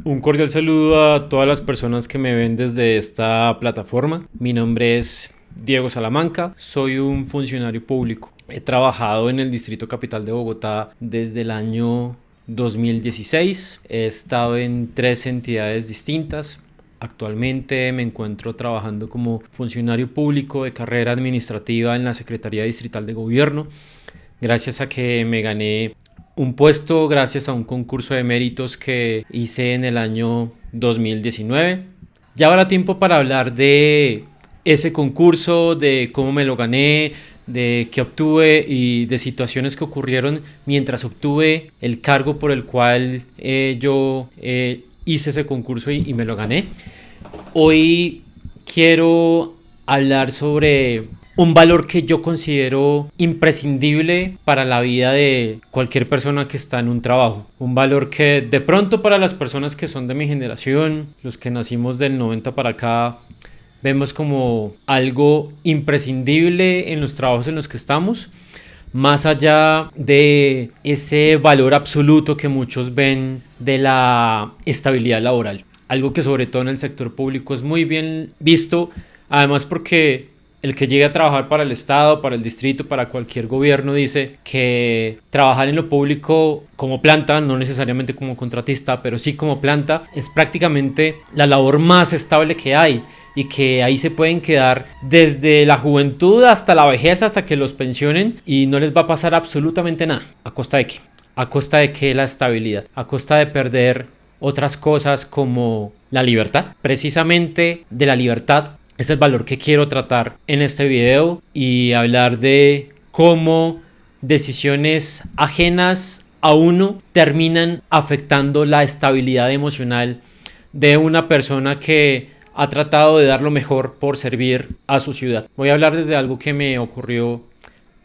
Un cordial saludo a todas las personas que me ven desde esta plataforma. Mi nombre es Diego Salamanca, soy un funcionario público. He trabajado en el Distrito Capital de Bogotá desde el año 2016. He estado en 3 entidades distintas. Actualmente me encuentro trabajando como funcionario público de carrera administrativa en la Secretaría Distrital de Gobierno, gracias a que me gané un puesto gracias a un concurso de méritos que hice en el año 2019. Ya habrá tiempo para hablar de ese concurso, de cómo me lo gané, de qué obtuve y de situaciones que ocurrieron mientras obtuve el cargo por el cual yo hice ese concurso y me lo gané. Hoy quiero hablar sobre un valor que yo considero imprescindible para la vida de cualquier persona que está en un trabajo. Un valor que de pronto para las personas que son de mi generación, los que nacimos del 90 para acá, vemos como algo imprescindible en los trabajos en los que estamos, más allá de ese valor absoluto que muchos ven de la estabilidad laboral. Algo que sobre todo en el sector público es muy bien visto, además porque el que llegue a trabajar para el Estado, para el distrito, para cualquier gobierno dice que trabajar en lo público como planta, no necesariamente como contratista, pero sí como planta, es prácticamente la labor más estable que hay y que ahí se pueden quedar desde la juventud hasta la vejez, hasta que los pensionen y no les va a pasar absolutamente nada. ¿A costa de qué? ¿A costa de qué la estabilidad? ¿A costa de perder otras cosas como la libertad? Precisamente de la libertad es el valor que quiero tratar en este video y hablar de cómo decisiones ajenas a uno terminan afectando la estabilidad emocional de una persona que ha tratado de dar lo mejor por servir a su ciudad. Voy a hablar desde algo que me ocurrió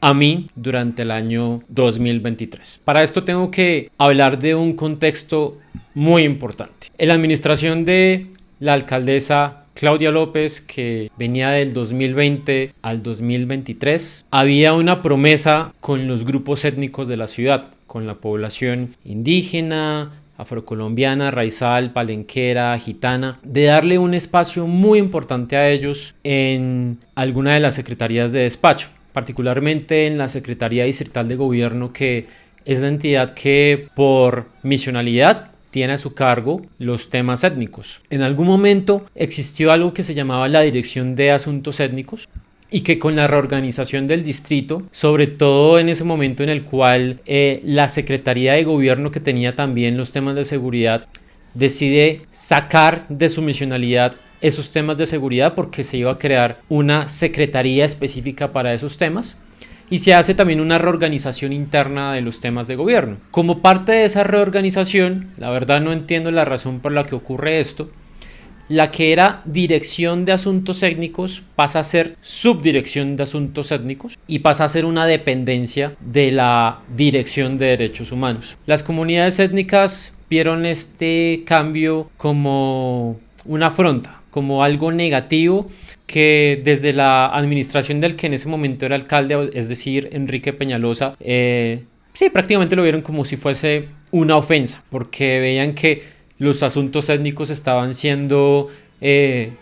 a mí durante el año 2023. Para esto tengo que hablar de un contexto muy importante. En la administración de la alcaldesa Claudia López, que venía del 2020 al 2023, había una promesa con los grupos étnicos de la ciudad, con la población indígena, afrocolombiana, raizal, palenquera, gitana, de darle un espacio muy importante a ellos en alguna de las secretarías de despacho, particularmente en la Secretaría Distrital de Gobierno, que es la entidad que por misionalidad tiene a su cargo los temas étnicos. En algún momento existió algo que se llamaba la Dirección de Asuntos Étnicos y que con la reorganización del distrito, sobre todo en ese momento en el cual la Secretaría de Gobierno, que tenía también los temas de seguridad, decide sacar de su misionalidad esos temas de seguridad porque se iba a crear una secretaría específica para esos temas. Y se hace también una reorganización interna de los temas de gobierno. Como parte de esa reorganización, la verdad no entiendo la razón por la que ocurre esto, la que era dirección de asuntos étnicos pasa a ser subdirección de asuntos étnicos y pasa a ser una dependencia de la dirección de derechos humanos. Las comunidades étnicas vieron este cambio como una afrenta, como algo negativo, que desde la administración del que en ese momento era alcalde, es decir, Enrique Peñalosa, sí, prácticamente lo vieron como si fuese una ofensa, porque veían que los asuntos étnicos estaban siendo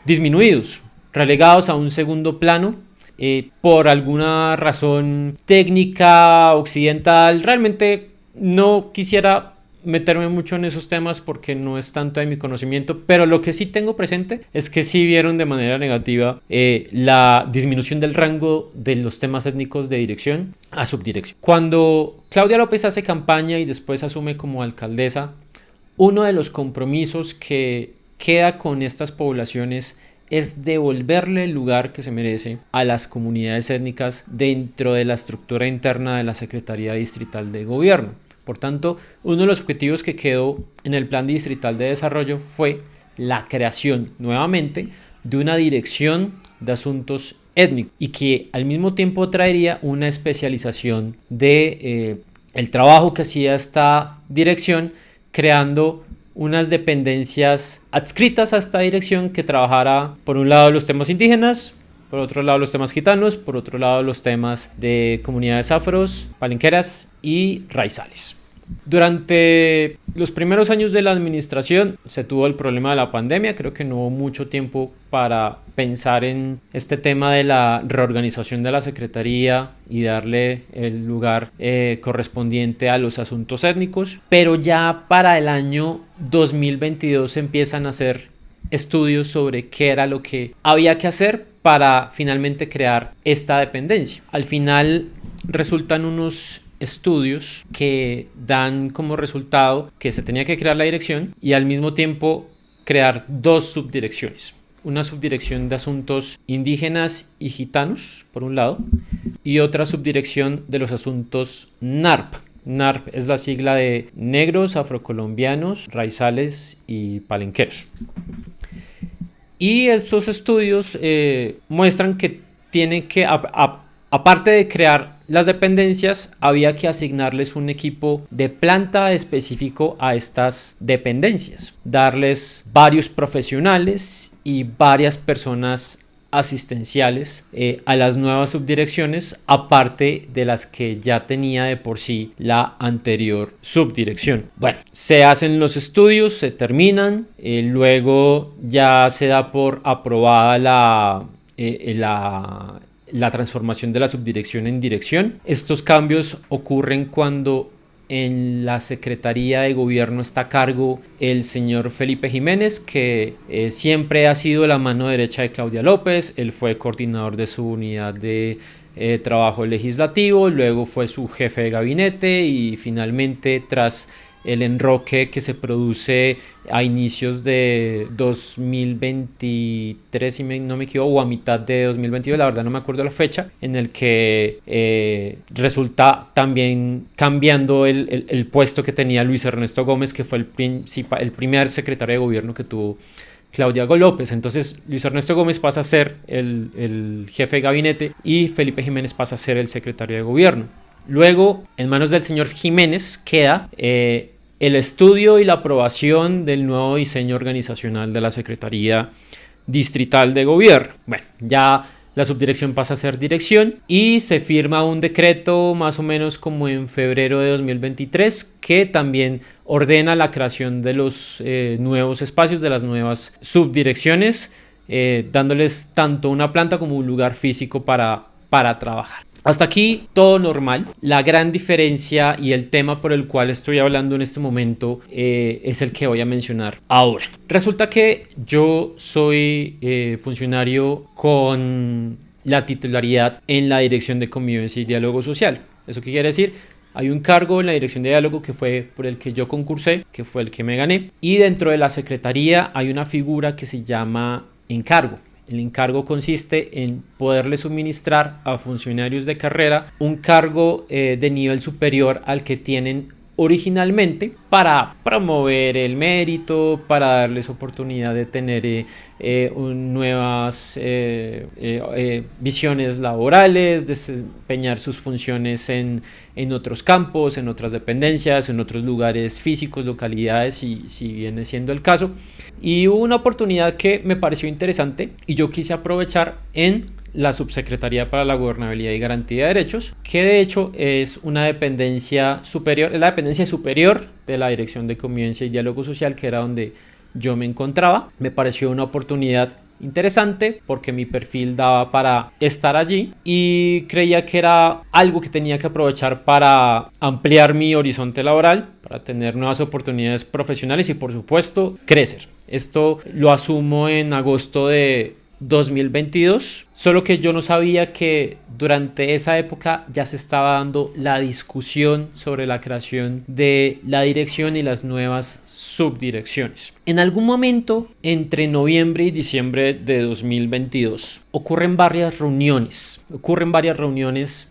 disminuidos, relegados a un segundo plano, por alguna razón técnica, occidental. Realmente no quisiera meterme mucho en esos temas porque no es tanto de mi conocimiento, pero lo que sí tengo presente es que sí vieron de manera negativa la disminución del rango de los temas étnicos de dirección a subdirección. Cuando Claudia López hace campaña y después asume como alcaldesa, uno de los compromisos que queda con estas poblaciones es devolverle el lugar que se merece a las comunidades étnicas dentro de la estructura interna de la Secretaría Distrital de Gobierno. Por tanto, uno de los objetivos que quedó en el Plan Distrital de Desarrollo fue la creación nuevamente de una dirección de asuntos étnicos y que al mismo tiempo traería una especialización de el trabajo que hacía esta dirección, creando unas dependencias adscritas a esta dirección que trabajara por un lado los temas indígenas, por otro lado los temas gitanos, por otro lado los temas de comunidades afros, palenqueras y raizales. Durante los primeros años de la administración se tuvo el problema de la pandemia. Creo que no hubo mucho tiempo para pensar en este tema de la reorganización de la Secretaría y darle el lugar correspondiente a los asuntos étnicos. Pero ya para el año 2022 se empiezan a hacer estudios sobre qué era lo que había que hacer para finalmente crear esta dependencia. Al final resultan unos estudios que dan como resultado que se tenía que crear la dirección y al mismo tiempo crear dos subdirecciones. Una subdirección de asuntos indígenas y gitanos, por un lado, y otra subdirección de los asuntos NARP. NARP es la sigla de negros, afrocolombianos, raizales y palenqueros. Y estos estudios muestran que tienen que, aparte de crear las dependencias, había que asignarles un equipo de planta específico a estas dependencias, darles varios profesionales y varias personas asistenciales a las nuevas subdirecciones, aparte de las que ya tenía de por sí la anterior subdirección. Bueno, se hacen los estudios, se terminan, luego ya se da por aprobada la transformación de la subdirección en dirección. Estos cambios ocurren cuando en la Secretaría de Gobierno está a cargo el señor Felipe Jiménez, que siempre ha sido la mano derecha de Claudia López. Él fue coordinador de su unidad de trabajo legislativo, luego fue su jefe de gabinete y finalmente, tras el enroque que se produce a inicios de 2023, si no me equivoco, o a mitad de 2022, la verdad no me acuerdo la fecha, en el que resulta también cambiando el puesto que tenía Luis Ernesto Gómez, que fue el primer secretario de gobierno que tuvo Claudia López. Entonces Luis Ernesto Gómez pasa a ser el jefe de gabinete y Felipe Jiménez pasa a ser el secretario de gobierno. Luego, en manos del señor Jiménez queda el estudio y la aprobación del nuevo diseño organizacional de la Secretaría Distrital de Gobierno. Bueno, ya la subdirección pasa a ser dirección y se firma un decreto más o menos como en febrero de 2023 que también ordena la creación de los nuevos espacios, de las nuevas subdirecciones, dándoles tanto una planta como un lugar físico para trabajar. Hasta aquí todo normal. La gran diferencia y el tema por el cual estoy hablando en este momento es el que voy a mencionar ahora. Resulta que yo soy funcionario con la titularidad en la Dirección de Convivencia y Diálogo Social. ¿Eso qué quiere decir? Hay un cargo en la Dirección de Diálogo que fue por el que yo concursé, que fue el que me gané. Y dentro de la Secretaría hay una figura que se llama encargo. El encargo consiste en poderle suministrar a funcionarios de carrera un cargo de nivel superior al que tienen originalmente para promover el mérito, para darles oportunidad de tener nuevas visiones laborales, desempeñar sus funciones en otros campos, en otras dependencias, en otros lugares físicos, localidades, si viene siendo el caso. Y hubo una oportunidad que me pareció interesante y yo quise aprovechar en la Subsecretaría para la Gobernabilidad y Garantía de Derechos, que de hecho es una dependencia superior, es la dependencia superior de la Dirección de Convivencia y Diálogo Social, que era donde yo me encontraba. Me pareció una oportunidad interesante porque mi perfil daba para estar allí y creía que era algo que tenía que aprovechar para ampliar mi horizonte laboral, para tener nuevas oportunidades profesionales y por supuesto crecer. Esto lo asumo en agosto de 2022, solo que yo no sabía que durante esa época ya se estaba dando la discusión sobre la creación de la dirección y las nuevas subdirecciones. En algún momento entre noviembre y diciembre de 2022 ocurren varias reuniones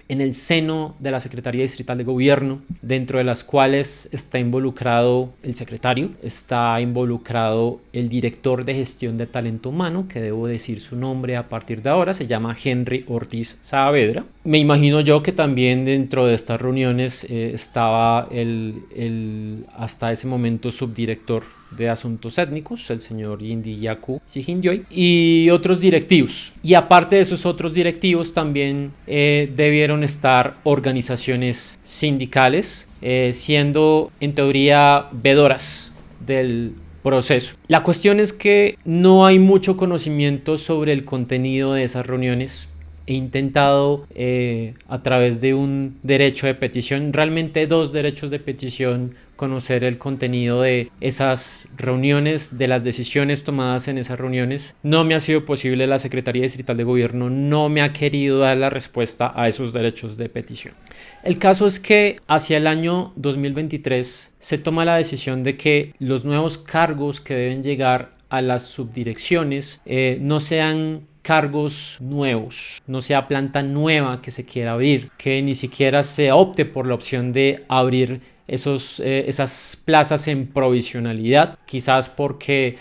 en el seno de la Secretaría Distrital de Gobierno, dentro de las cuales está involucrado el secretario, está involucrado el director de gestión de talento humano, que debo decir su nombre a partir de ahora, se llama Henry Ortiz Saavedra. Me imagino yo que también dentro de estas reuniones estaba el hasta ese momento subdirector de Asuntos Étnicos, el señor Indi Yaku Sijinjoy, y otros directivos. Y aparte de esos otros directivos también debieron estar organizaciones sindicales, siendo en teoría vedoras del proceso. La cuestión es que no hay mucho conocimiento sobre el contenido de esas reuniones. He intentado a través de un derecho de petición, realmente 2 derechos de petición, conocer el contenido de esas reuniones, de las decisiones tomadas en esas reuniones. No me ha sido posible, la Secretaría Distrital de Gobierno no me ha querido dar la respuesta a esos derechos de petición. El caso es que hacia el año 2023 se toma la decisión de que los nuevos cargos que deben llegar a las subdirecciones no sean cargos nuevos, no sea planta nueva que se quiera abrir, que ni siquiera se opte por la opción de abrir esas plazas en provisionalidad, quizás porque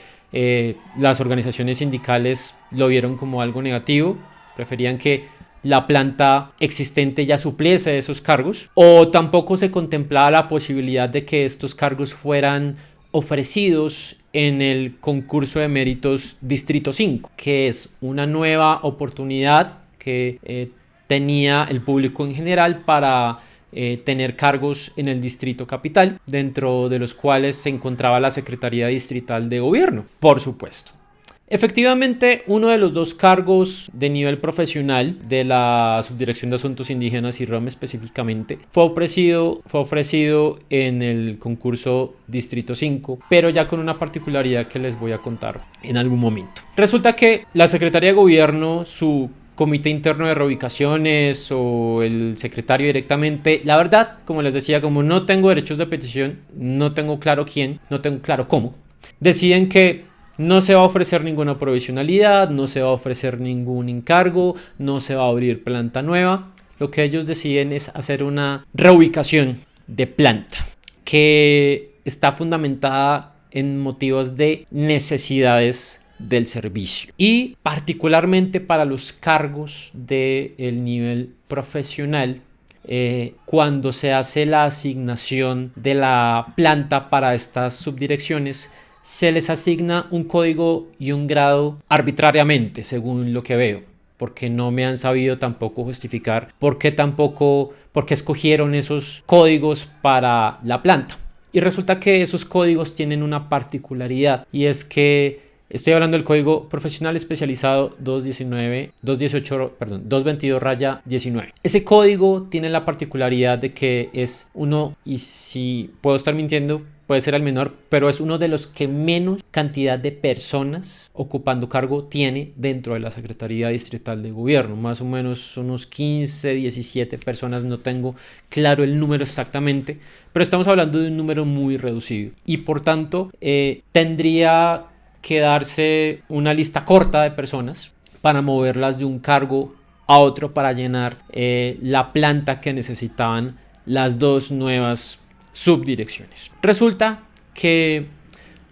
las organizaciones sindicales lo vieron como algo negativo, preferían que la planta existente ya supliese esos cargos, o tampoco se contemplaba la posibilidad de que estos cargos fueran ofrecidos en el concurso de méritos Distrito 5, que es una nueva oportunidad que tenía el público en general para tener cargos en el Distrito Capital, dentro de los cuales se encontraba la Secretaría Distrital de Gobierno, por supuesto. Efectivamente, uno de los 2 cargos de nivel profesional de la Subdirección de Asuntos Indígenas y ROM específicamente fue ofrecido en el concurso Distrito 5, pero ya con una particularidad que les voy a contar en algún momento. Resulta que la Secretaría de Gobierno, su comité interno de reubicaciones o el secretario directamente, la verdad, como les decía, como no tengo derechos de petición, no tengo claro quién, no tengo claro cómo, deciden que no se va a ofrecer ninguna provisionalidad, no se va a ofrecer ningún encargo, no se va a abrir planta nueva. Lo que ellos deciden es hacer una reubicación de planta que está fundamentada en motivos de necesidades del servicio, y particularmente para los cargos del nivel profesional. Cuando se hace la asignación de la planta para estas subdirecciones, se les asigna un código y un grado arbitrariamente, según lo que veo, porque no me han sabido tampoco justificar por qué escogieron esos códigos para la planta. Y resulta que esos códigos tienen una particularidad, y es que estoy hablando del código profesional especializado 222-19. Ese código tiene la particularidad de que es uno, y si puedo estar mintiendo, puede ser el menor, pero es uno de los que menos cantidad de personas ocupando cargo tiene dentro de la Secretaría Distrital de Gobierno. Más o menos unos 15, 17 personas, no tengo claro el número exactamente, pero estamos hablando de un número muy reducido. Y por tanto, tendría que darse una lista corta de personas para moverlas de un cargo a otro para llenar la planta que necesitaban las 2 nuevas subdirecciones. Resulta que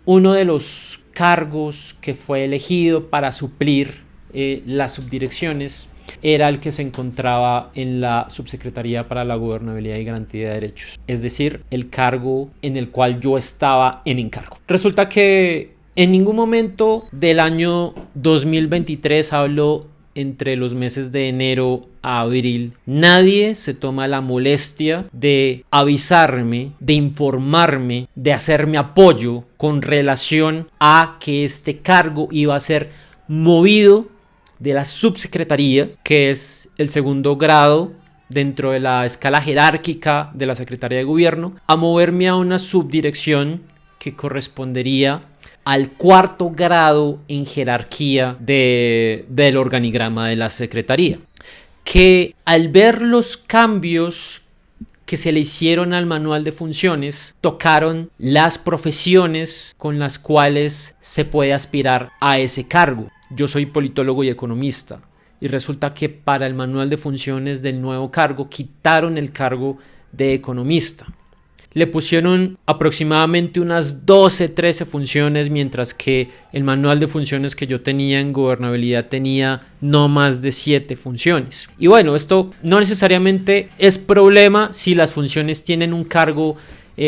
uno de los cargos que fue elegido para suplir las subdirecciones era el que se encontraba en la Subsecretaría para la Gobernabilidad y Garantía de Derechos, es decir, el cargo en el cual yo estaba en encargo. Resulta que en ningún momento del año 2023, hablo entre los meses de enero a abril, nadie se toma la molestia de avisarme, de informarme, de hacerme apoyo con relación a que este cargo iba a ser movido de la subsecretaría, que es el segundo grado dentro de la escala jerárquica de la Secretaría de Gobierno, a moverme a una subdirección que correspondería al 4º grado en jerarquía del organigrama de la Secretaría, que al ver los cambios que se le hicieron al manual de funciones, tocaron las profesiones con las cuales se puede aspirar a ese cargo. Yo soy politólogo y economista, y resulta que para el manual de funciones del nuevo cargo quitaron el cargo de economista. Le pusieron aproximadamente unas 12, 13 funciones, mientras que el manual de funciones que yo tenía en gobernabilidad tenía no más de 7 funciones. Y bueno, esto no necesariamente es problema si las funciones tienen un cargo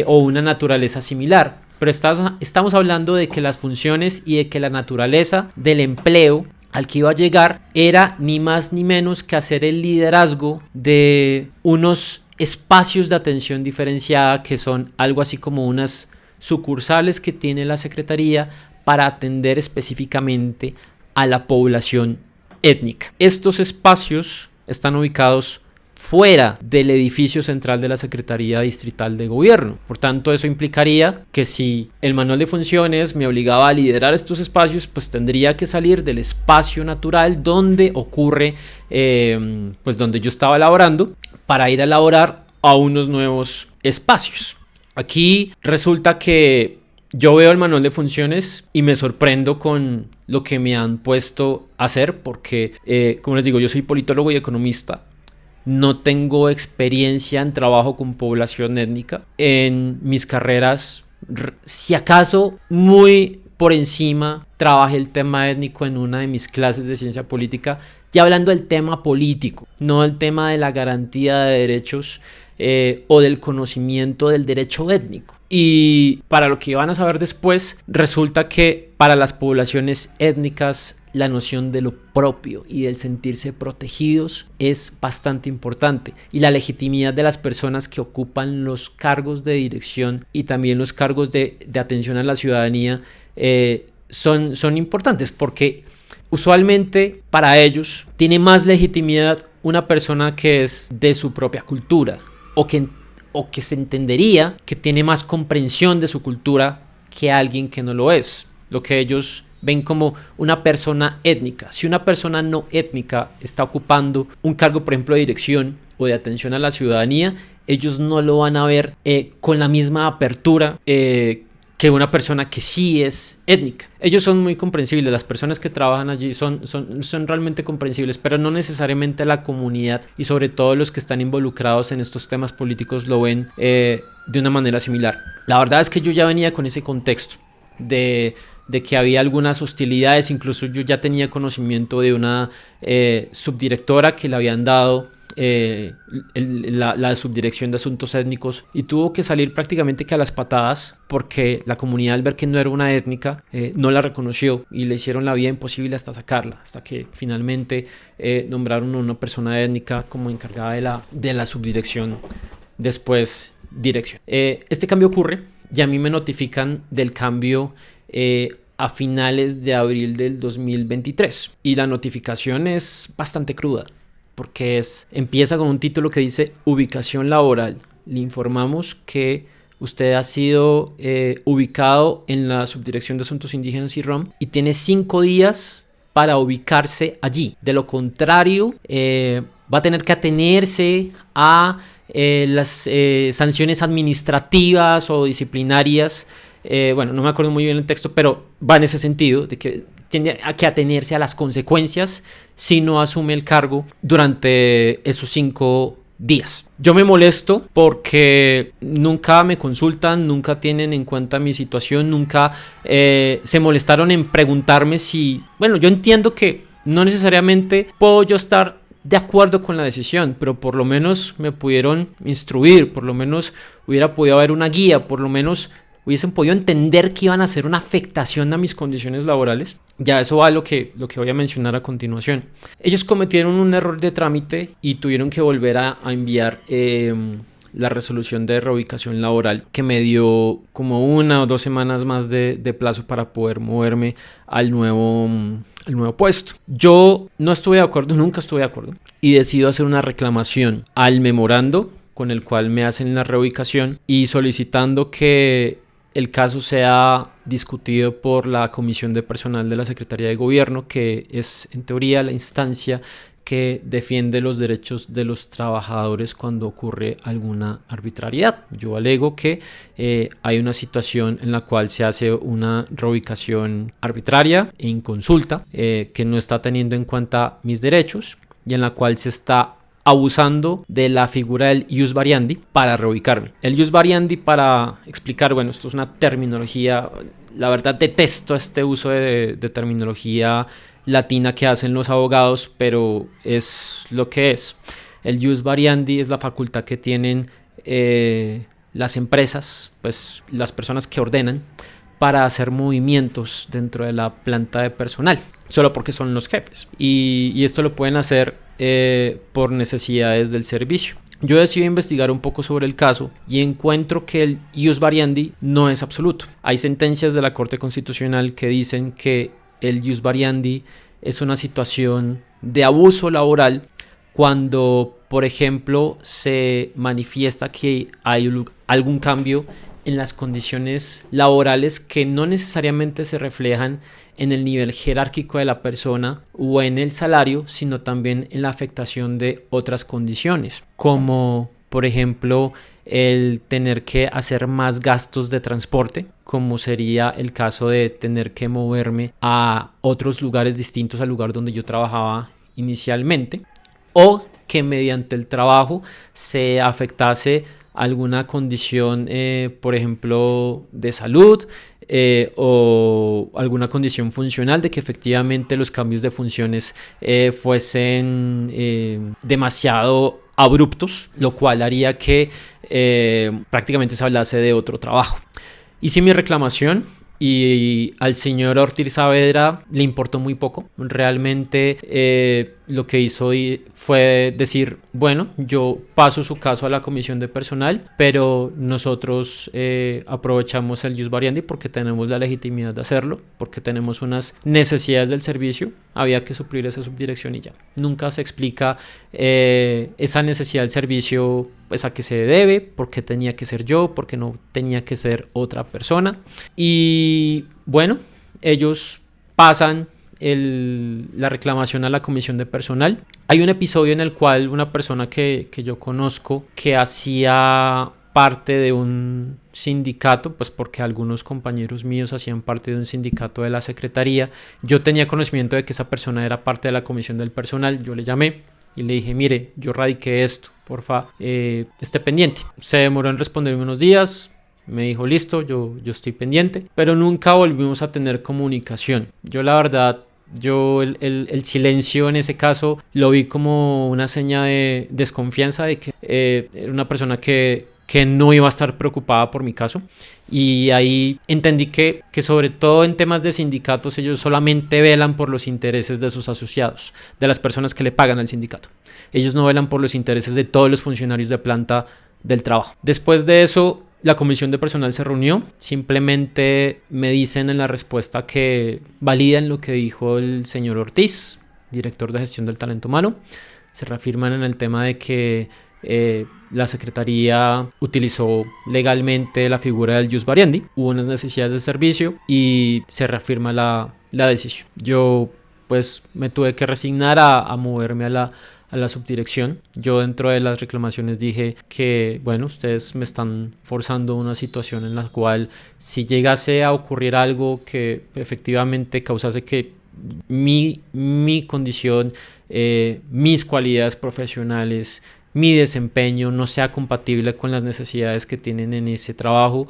o una naturaleza similar. pero estamos hablando de que las funciones y de que la naturaleza del empleo al que iba a llegar era ni más ni menos que hacer el liderazgo de unos espacios de atención diferenciada que son algo así como unas sucursales que tiene la Secretaría para atender específicamente a la población étnica. Estos espacios están ubicados fuera del edificio central de la Secretaría Distrital de Gobierno. Por tanto, eso implicaría que si el manual de funciones me obligaba a liderar estos espacios, pues tendría que salir del espacio natural donde ocurre, pues donde yo estaba laborando, para ir a laborar a unos nuevos espacios. Aquí resulta que yo veo el manual de funciones y me sorprendo con lo que me han puesto a hacer porque, como les digo, yo soy politólogo y economista. No tengo experiencia en trabajo con población étnica. En mis carreras, si acaso muy por encima, trabajé el tema étnico en una de mis clases de ciencia política, ya hablando del tema político, no del tema de la garantía de derechos o del conocimiento del derecho étnico. Y para lo que van a saber después, resulta que para las poblaciones étnicas la noción de lo propio y del sentirse protegidos es bastante importante, y la legitimidad de las personas que ocupan los cargos de dirección y también los cargos de atención a la ciudadanía son importantes, porque usualmente para ellos tiene más legitimidad una persona que es de su propia cultura o que se entendería que tiene más comprensión de su cultura que alguien que no lo es, lo que ellos ven como una persona étnica. Si una persona no étnica está ocupando un cargo, por ejemplo, de dirección o de atención a la ciudadanía, ellos no lo van a ver con la misma apertura que una persona que sí es étnica. Ellos son muy comprensibles, las personas que trabajan allí son realmente comprensibles, pero no necesariamente la comunidad y sobre todo los que están involucrados en estos temas políticos lo ven de una manera similar. La verdad es que yo ya venía con ese contexto de que había algunas hostilidades. Incluso yo ya tenía conocimiento de una subdirectora que le habían dado la subdirección de asuntos étnicos, y tuvo que salir prácticamente que a las patadas porque la comunidad, al ver que no era una étnica, no la reconoció y le hicieron la vida imposible hasta sacarla, hasta que finalmente nombraron a una persona étnica como encargada de la subdirección, después dirección. Este cambio ocurre y a mí me notifican del cambio a finales de abril del 2023, y la notificación es bastante cruda porque empieza con un título que dice: ubicación laboral. Le informamos que usted ha sido ubicado en la Subdirección de Asuntos Indígenas y ROM y tiene 5 días para ubicarse allí. De lo contrario, va a tener que atenerse a las sanciones administrativas o disciplinarias. Bueno, no me acuerdo muy bien el texto, pero va en ese sentido, de que tiene que atenerse a las consecuencias si no asume el cargo durante esos 5 días. Yo me molesto porque nunca me consultan, nunca tienen en cuenta mi situación, nunca se molestaron en preguntarme si... Bueno, yo entiendo que no necesariamente puedo yo estar de acuerdo con la decisión, pero por lo menos me pudieron instruir, por lo menos hubiera podido haber una guía, por lo menos hubiesen podido entender que iban a hacer una afectación a mis condiciones laborales. Ya eso va a lo que voy a mencionar a continuación. Ellos cometieron un error de trámite y tuvieron que volver a enviar la resolución de reubicación laboral, que me dio como 1 o 2 semanas más de plazo para poder moverme al nuevo puesto. Yo no estuve de acuerdo, nunca estuve de acuerdo, y decido hacer una reclamación al memorando con el cual me hacen la reubicación y solicitando que el caso sea discutido por la Comisión de Personal de la Secretaría de Gobierno, que es en teoría la instancia que defiende los derechos de los trabajadores cuando ocurre alguna arbitrariedad. Yo alego que hay una situación en la cual se hace una reubicación arbitraria e inconsulta, que no está teniendo en cuenta mis derechos y en la cual se está abusando de la figura del ius variandi para reubicarme. El ius variandi, para explicar, bueno, esto es una terminología, la verdad detesto este uso de terminología latina que hacen los abogados, pero es lo que es. El ius variandi es la facultad que tienen las empresas, pues las personas que ordenan, para hacer movimientos dentro de la planta de personal, solo porque son los jefes. Y esto lo pueden hacer por necesidades del servicio. Yo decido investigar un poco sobre el caso y encuentro que el ius variandi no es absoluto. Hay sentencias de la Corte Constitucional que dicen que el ius variandi es una situación de abuso laboral cuando, por ejemplo, se manifiesta que hay algún cambio en las condiciones laborales que no necesariamente se reflejan en el nivel jerárquico de la persona o en el salario, sino también en la afectación de otras condiciones, como por ejemplo el tener que hacer más gastos de transporte, como sería el caso de tener que moverme a otros lugares distintos al lugar donde yo trabajaba inicialmente, o que mediante el trabajo se afectase alguna condición, por ejemplo, de salud o alguna condición funcional, de que efectivamente los cambios de funciones fuesen demasiado abruptos, lo cual haría que prácticamente se hablase de otro trabajo. Hice mi reclamación y al señor Ortiz Saavedra le importó muy poco. Realmente lo que hizo fue decir, bueno, yo paso su caso a la comisión de personal, pero nosotros aprovechamos el ius variandi porque tenemos la legitimidad de hacerlo, porque tenemos unas necesidades del servicio, había que suplir esa subdirección y ya. Nunca se explica esa necesidad del servicio, pues a qué se debe, por qué tenía que ser yo, por qué no tenía que ser otra persona. Y bueno, ellos pasan la reclamación a la comisión de personal. Hay un episodio en el cual una persona que yo conozco, que hacía parte de un sindicato, pues porque algunos compañeros míos hacían parte de un sindicato de la secretaría, yo tenía conocimiento de que esa persona era parte de la comisión del personal. Yo le llamé y le dije, mire, yo radiqué esto, porfa, esté pendiente. Se demoró en responderme unos días. Me dijo, listo, yo estoy pendiente, pero nunca volvimos a tener comunicación. Yo la verdad, el silencio en ese caso lo vi como una seña de desconfianza, de que era una persona que no iba a estar preocupada por mi caso. Y ahí entendí que sobre todo en temas de sindicatos ellos solamente velan por los intereses de sus asociados, de las personas que le pagan al sindicato. Ellos no velan por los intereses de todos los funcionarios de planta del trabajo. Después de eso, la comisión de personal se reunió. Simplemente me dicen en la respuesta que validan lo que dijo el señor Ortiz, director de gestión del talento humano. Se reafirman en el tema de que la secretaría utilizó legalmente la figura del ius variandi, hubo unas necesidades de servicio y se reafirma la decisión. Yo pues me tuve que resignar a moverme a la subdirección. Yo dentro de las reclamaciones dije que, bueno, ustedes me están forzando una situación en la cual si llegase a ocurrir algo que efectivamente causase que mi condición, mis cualidades profesionales, mi desempeño no sea compatible con las necesidades que tienen en ese trabajo,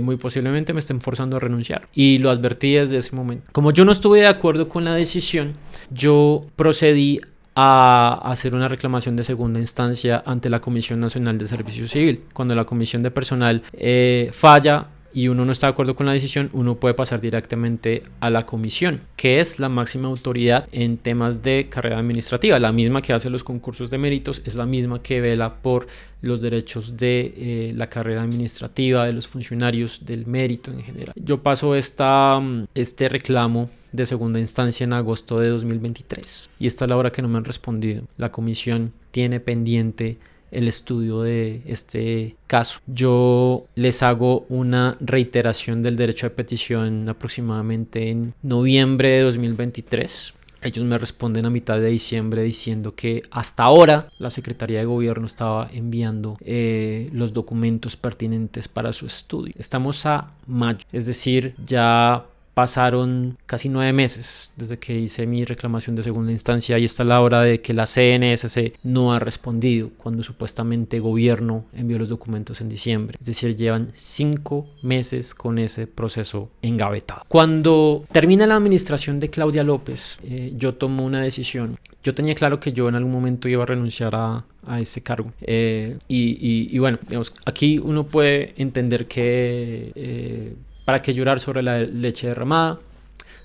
muy posiblemente me estén forzando a renunciar. Y lo advertí desde ese momento. Como yo no estuve de acuerdo con la decisión, yo procedí a hacer una reclamación de segunda instancia ante la Comisión Nacional de Servicio Civil. Cuando la comisión de personal falla y uno no está de acuerdo con la decisión, uno puede pasar directamente a la comisión, que es la máxima autoridad en temas de carrera administrativa, la misma que hace los concursos de méritos, es la misma que vela por los derechos de la carrera administrativa, de los funcionarios, del mérito en general. Yo paso este reclamo de segunda instancia en agosto de 2023 y esta es la hora que no me han respondido. La comisión tiene pendiente el estudio de este caso. Yo les hago una reiteración del derecho de petición aproximadamente en noviembre de 2023. Ellos me responden a mitad de diciembre diciendo que hasta ahora la Secretaría de Gobierno estaba enviando los documentos pertinentes para su estudio. Estamos a mayo, es decir, ya pasaron casi 9 meses desde que hice mi reclamación de segunda instancia y está la hora de que la CNSC no ha respondido cuando supuestamente el gobierno envió los documentos en diciembre. Es decir, llevan 5 meses con ese proceso engavetado. Cuando termina la administración de Claudia López, yo tomo una decisión. Yo tenía claro que yo en algún momento iba a renunciar a ese cargo. Y bueno, digamos, aquí uno puede entender que para qué llorar sobre la leche derramada.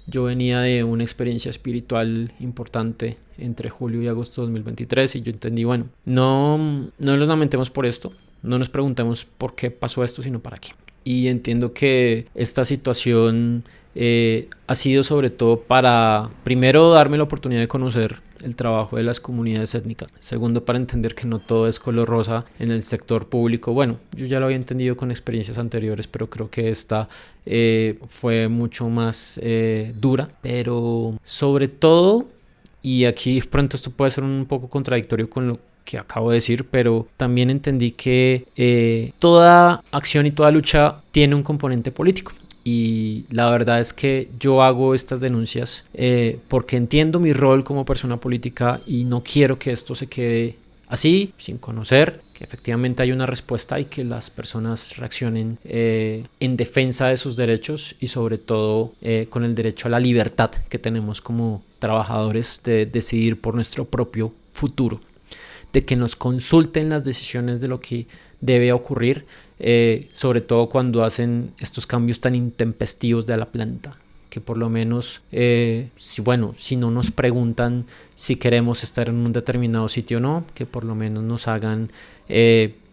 Yo venía de una experiencia espiritual importante entre julio y agosto de 2023 y yo entendí, bueno, no nos lamentemos por esto, no nos preguntemos por qué pasó esto, sino para qué. Y entiendo que esta situación ha sido sobre todo para, primero, darme la oportunidad de conocer el trabajo de las comunidades étnicas. Segundo, para entender que no todo es color rosa en el sector público. Bueno, yo ya lo había entendido con experiencias anteriores, pero creo que esta fue mucho más dura. Pero sobre todo, y aquí pronto esto puede ser un poco contradictorio con lo que acabo de decir, pero también entendí que toda acción y toda lucha tiene un componente político. Y la verdad es que yo hago estas denuncias porque entiendo mi rol como persona política y no quiero que esto se quede así, sin conocer que efectivamente hay una respuesta y que las personas reaccionen en defensa de sus derechos y sobre todo con el derecho a la libertad que tenemos como trabajadores de decidir por nuestro propio futuro, de que nos consulten las decisiones de lo que debe ocurrir, sobre todo cuando hacen estos cambios tan intempestivos de la planta, que por lo menos, si no nos preguntan si queremos estar en un determinado sitio o no, que por lo menos nos hagan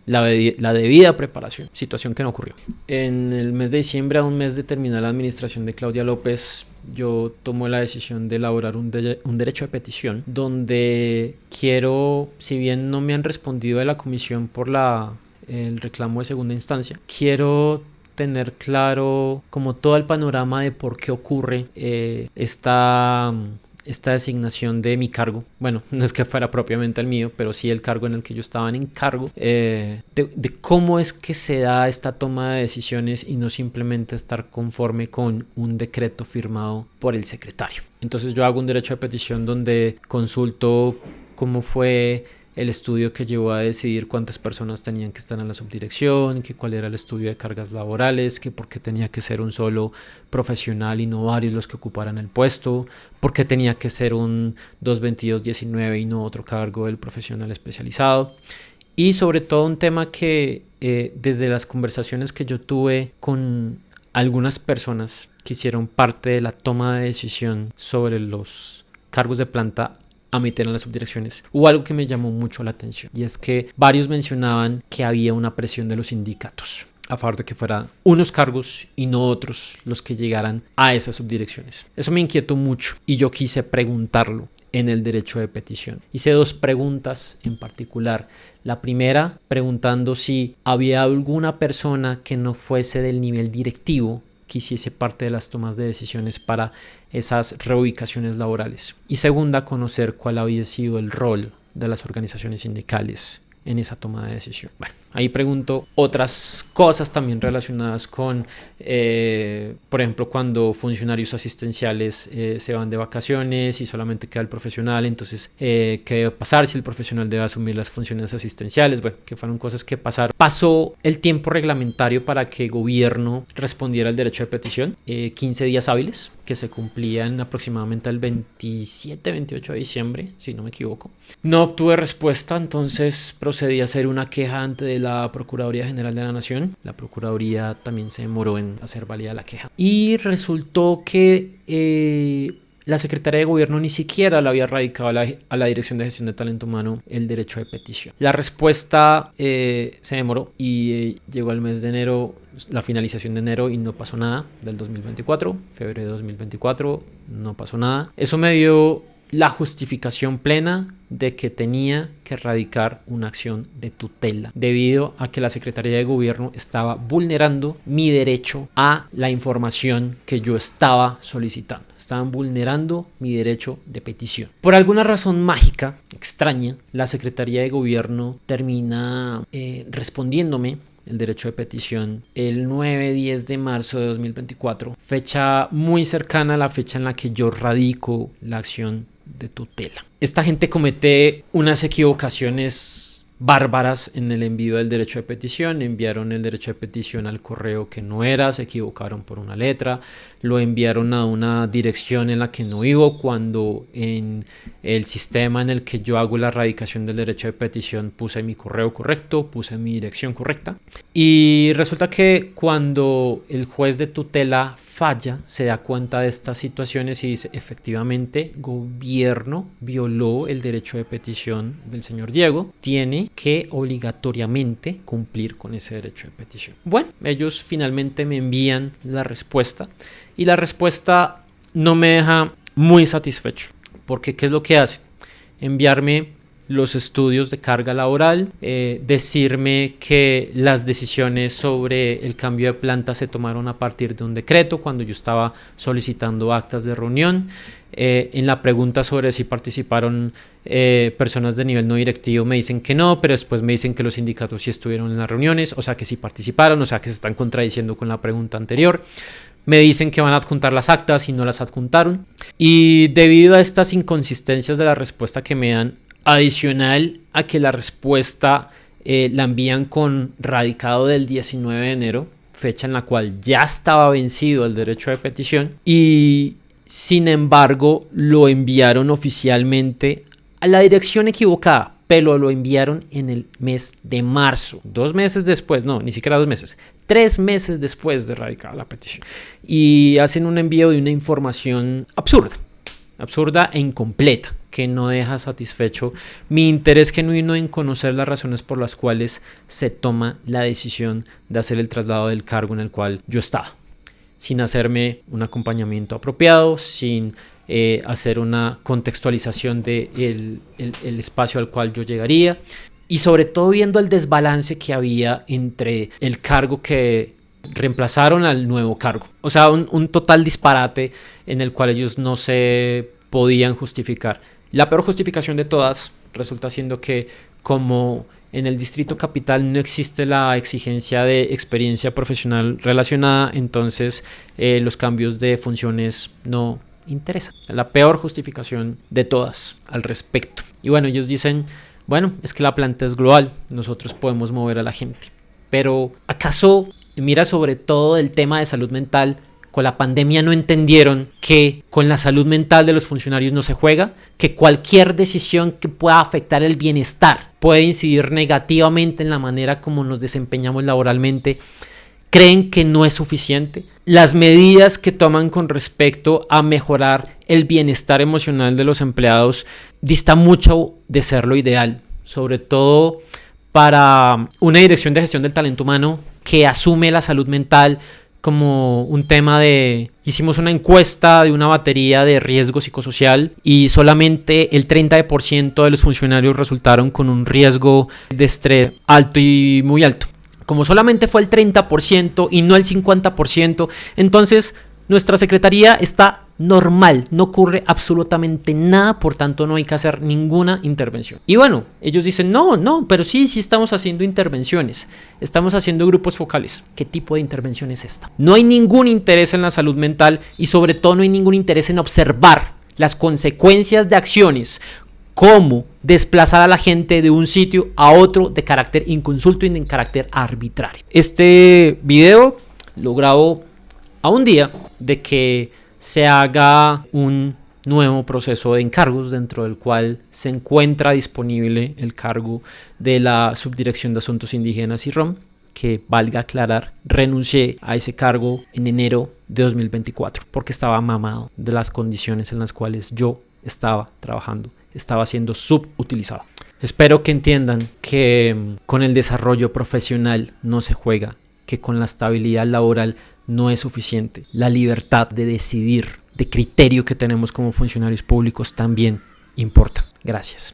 la debida preparación, situación que no ocurrió. En el mes de diciembre, a un mes de terminar la administración de Claudia López, yo tomo la decisión de elaborar un derecho de petición donde quiero, si bien no me han respondido de la comisión por el reclamo de segunda instancia, quiero tener claro como todo el panorama de por qué ocurre esta designación de mi cargo. Bueno, no es que fuera propiamente el mío, pero sí el cargo en el que yo estaba en cargo, de cómo es que se da esta toma de decisiones y no simplemente estar conforme con un decreto firmado por el secretario. Entonces yo hago un derecho de petición donde consulto cómo fue el estudio que llevó a decidir cuántas personas tenían que estar en la subdirección, que cuál era el estudio de cargas laborales, que por qué tenía que ser un solo profesional y no varios los que ocuparan el puesto, por qué tenía que ser un 222-19 y no otro cargo del profesional especializado. Y sobre todo un tema que desde las conversaciones que yo tuve con algunas personas que hicieron parte de la toma de decisión sobre los cargos de planta a meter en las subdirecciones, hubo algo que me llamó mucho la atención y es que varios mencionaban que había una presión de los sindicatos a favor de que fueran unos cargos y no otros los que llegaran a esas subdirecciones. Eso me inquietó mucho y yo quise preguntarlo en el derecho de petición. Hice 2 preguntas en particular. La primera, preguntando si había alguna persona que no fuese del nivel directivo que hiciese parte de las tomas de decisiones para esas reubicaciones laborales. Y segunda, conocer cuál había sido el rol de las organizaciones sindicales en esa toma de decisión. Bueno, ahí pregunto otras cosas también relacionadas con, por ejemplo, cuando funcionarios asistenciales se van de vacaciones y solamente queda el profesional, entonces, ¿qué debe pasar si el profesional debe asumir las funciones asistenciales? Bueno, que fueron cosas que pasaron. Pasó el tiempo reglamentario para que el gobierno respondiera al derecho de petición, 15 días hábiles, que se cumplían aproximadamente el 27-28 de diciembre, si no me equivoco. No obtuve respuesta, entonces procedí a hacer una queja ante la Procuraduría General de la Nación. La Procuraduría también se demoró en hacer válida la queja. Y resultó que la Secretaría de Gobierno ni siquiera le había radicado a la Dirección de Gestión de Talento Humano el derecho de petición. La respuesta se demoró y llegó al mes de enero, la finalización de enero, y no pasó nada del 2024, febrero de 2024, no pasó nada. Eso me dio la justificación plena de que tenía que radicar una acción de tutela debido a que la Secretaría de Gobierno estaba vulnerando mi derecho a la información que yo estaba solicitando. Estaban vulnerando mi derecho de petición. Por alguna razón mágica, extraña, la Secretaría de Gobierno termina respondiéndome el derecho de petición el 9-10 de marzo de 2024, fecha muy cercana a la fecha en la que yo radico la acción de tutela. Esta gente comete unas equivocaciones bárbaras en el envío del derecho de petición. Enviaron el derecho de petición al correo que no era, se equivocaron por una letra, lo enviaron a una dirección en la que no vivo, cuando en el sistema en el que yo hago la radicación del derecho de petición puse mi correo correcto, puse mi dirección correcta, y resulta que cuando el juez de tutela falla, se da cuenta de estas situaciones y dice: efectivamente, gobierno violó el derecho de petición del señor Diego, tiene que obligatoriamente cumplir con ese derecho de petición. Bueno, ellos finalmente me envían la respuesta, y la respuesta no me deja muy satisfecho, porque ¿qué es lo que hacen? Enviarme los estudios de carga laboral, decirme que las decisiones sobre el cambio de planta se tomaron a partir de un decreto cuando yo estaba solicitando actas de reunión. En la pregunta sobre si participaron personas de nivel no directivo me dicen que no, pero después me dicen que los sindicatos sí estuvieron en las reuniones, o sea que sí participaron, o sea que se están contradiciendo con la pregunta anterior. Me dicen que van a adjuntar las actas y no las adjuntaron, y debido a estas inconsistencias de la respuesta que me dan, adicional a que la respuesta la envían con radicado del 19 de enero, fecha en la cual ya estaba vencido el derecho de petición, y sin embargo lo enviaron oficialmente a la dirección equivocada, pero lo enviaron en el mes de marzo, 2 meses después, no, ni siquiera 2 meses, 3 meses después de radicada la petición, y hacen un envío de una información absurda e incompleta, que no deja satisfecho mi interés genuino en conocer las razones por las cuales se toma la decisión de hacer el traslado del cargo en el cual yo estaba, sin hacerme un acompañamiento apropiado, sin hacer una contextualización del el espacio al cual yo llegaría, y sobre todo viendo el desbalance que había entre el cargo que reemplazaron al nuevo cargo. O sea, un total disparate en el cual ellos no se podían justificar. La peor justificación de todas resulta siendo que, como en el Distrito Capital no existe la exigencia de experiencia profesional relacionada, entonces los cambios de funciones no interesan. La peor justificación de todas al respecto. Y bueno, ellos dicen: bueno, es que la planta es global, nosotros podemos mover a la gente. Pero ¿acaso, mira, sobre todo el tema de salud mental, con la pandemia no entendieron que con la salud mental de los funcionarios no se juega? Que cualquier decisión que pueda afectar el bienestar puede incidir negativamente en la manera como nos desempeñamos laboralmente. ¿Creen que no es suficiente? Las medidas que toman con respecto a mejorar el bienestar emocional de los empleados dista mucho de ser lo ideal, sobre todo para una dirección de gestión del talento humano que asume la salud mental como un tema de... Hicimos una encuesta de una batería de riesgo psicosocial y solamente el 30% de los funcionarios resultaron con un riesgo de estrés alto y muy alto. Como solamente fue el 30% y no el 50%, entonces nuestra secretaría está normal, no ocurre absolutamente nada, por tanto no hay que hacer ninguna intervención. Y bueno, ellos dicen: no, pero sí estamos haciendo intervenciones, estamos haciendo grupos focales. ¿Qué tipo de intervención es esta? No hay ningún interés en la salud mental y sobre todo no hay ningún interés en observar las consecuencias de acciones como desplazar a la gente de un sitio a otro de carácter inconsulto y de carácter arbitrario. Este video lo grabo a un día de que se haga un nuevo proceso de encargos, dentro del cual se encuentra disponible el cargo de la Subdirección de Asuntos Indígenas y ROM, que, valga aclarar, renuncié a ese cargo en enero de 2024 porque estaba mamado de las condiciones en las cuales yo estaba trabajando, estaba siendo subutilizado. Espero que entiendan que con el desarrollo profesional no se juega, que con la estabilidad laboral no es suficiente. La libertad de decidir, de criterio que tenemos como funcionarios públicos también importa. Gracias.